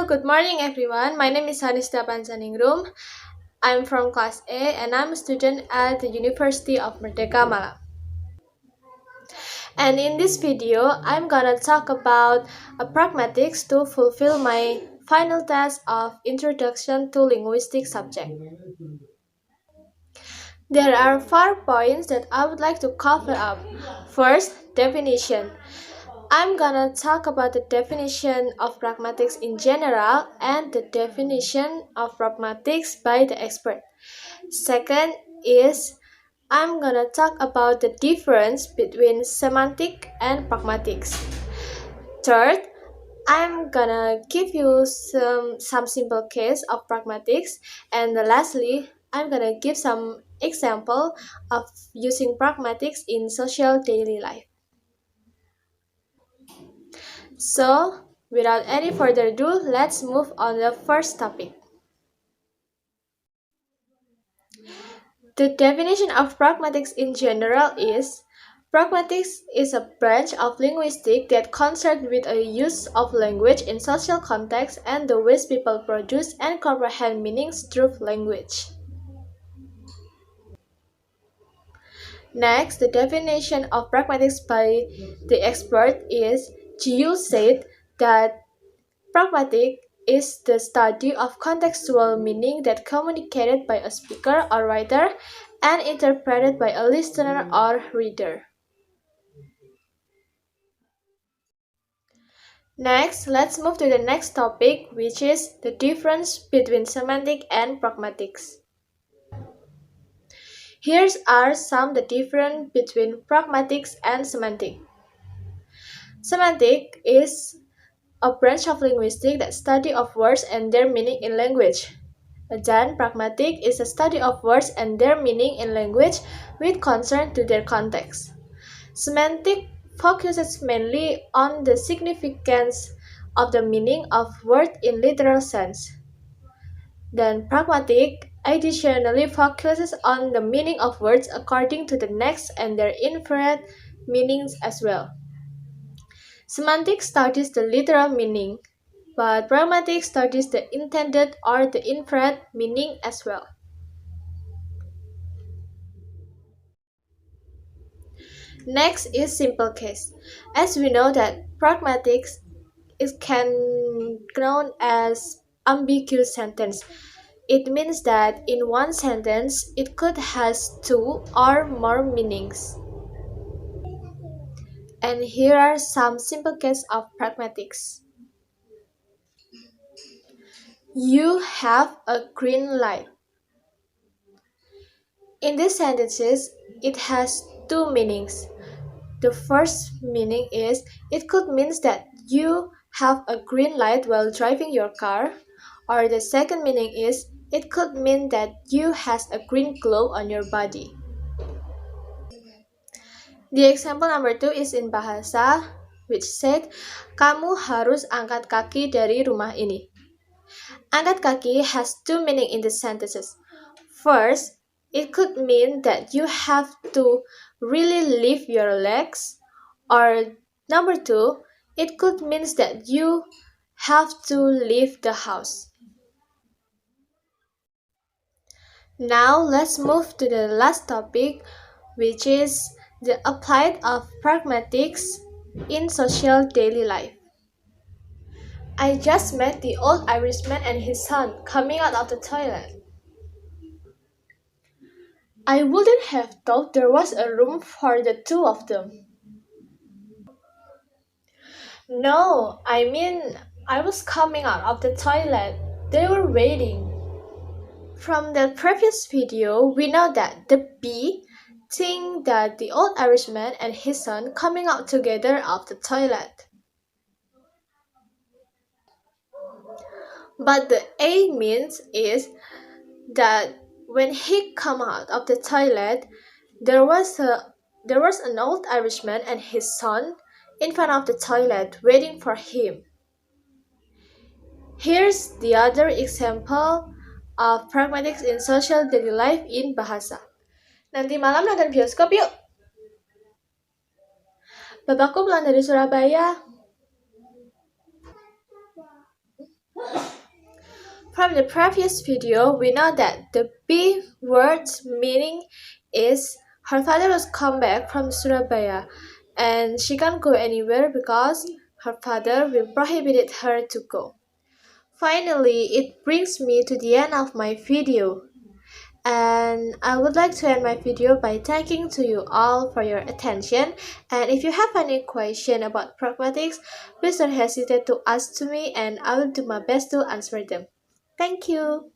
Hello, good morning everyone. My name is Hanista Pansaningrum. I'm from class A and I'm a student at the University of Merdeka Malang. And in this video, I'm gonna talk about a pragmatics to fulfill my final test of Introduction to Linguistic subject. There are 4 points that I would like to cover up. First, definition. I'm gonna talk about the definition of pragmatics in general and the definition of pragmatics by the expert. Second is I'm gonna talk about the difference between semantic and pragmatics. Third, I'm gonna give you some simple case of pragmatics, and lastly, I'm gonna give some example of using pragmatics in social daily life. So, without any further ado, let's move on to the first topic. The definition of pragmatics in general is pragmatics is a branch of linguistics that concerns with the use of language in social contexts and the ways people produce and comprehend meanings through language. Next, the definition of pragmatics by the expert is Giu said that pragmatic is the study of contextual meaning that communicated by a speaker or writer and interpreted by a listener or reader. Next, let's move to the next topic, which is the difference between semantic and pragmatics. Here are some the difference between pragmatics and semantic. Semantic is a branch of linguistics that study of words and their meaning in language. Then, pragmatic is a study of words and their meaning in language with concern to their context. Semantic focuses mainly on the significance of the meaning of words in literal sense. Then, pragmatic additionally focuses on the meaning of words according to the next and their inferred meanings as well. Semantic studies the literal meaning, but pragmatic studies the intended or the inferred meaning as well. Next is simple case. As we know that pragmatics is can known as ambiguous sentence. It means that in one sentence it could has two or more meanings. And here are some simple cases of pragmatics. You have a green light. In these sentences, it has two meanings. The first meaning is it could mean that you have a green light while driving your car, or the second meaning is it could mean that you has a green glow on your body. The example number 2 is in bahasa, which said, kamu harus angkat kaki dari rumah ini. Angkat kaki has two meaning in the sentences. First, it could mean that you have to really lift your legs, or number 2, it could mean that you have to leave the house. Now let's move to the last topic, which is the applied of pragmatics in social daily life. I just met the old Irishman and his son coming out of the toilet. I wouldn't have thought there was a room for the two of them. No, I mean, I was coming out of the toilet. They were waiting. From the previous video, we know that the bee think that the old Irishman and his son coming out together of the toilet. But the A means is that when he come out of the toilet, there was an old Irishman and his son in front of the toilet waiting for him. Here's the other example of pragmatics in social daily life in bahasa. Nanti malam nonton bioskop yuk. Bapakku pulang dari Surabaya. From the previous video, we know that the B word's meaning is her father was come back from Surabaya and she can't go anywhere because her father will prohibited her to go. Finally, it brings me to the end of my video. And I would like to end my video by thanking to you all for your attention. And if you have any question about pragmatics, please don't hesitate to ask to me and I will do my best to answer them. Thank you.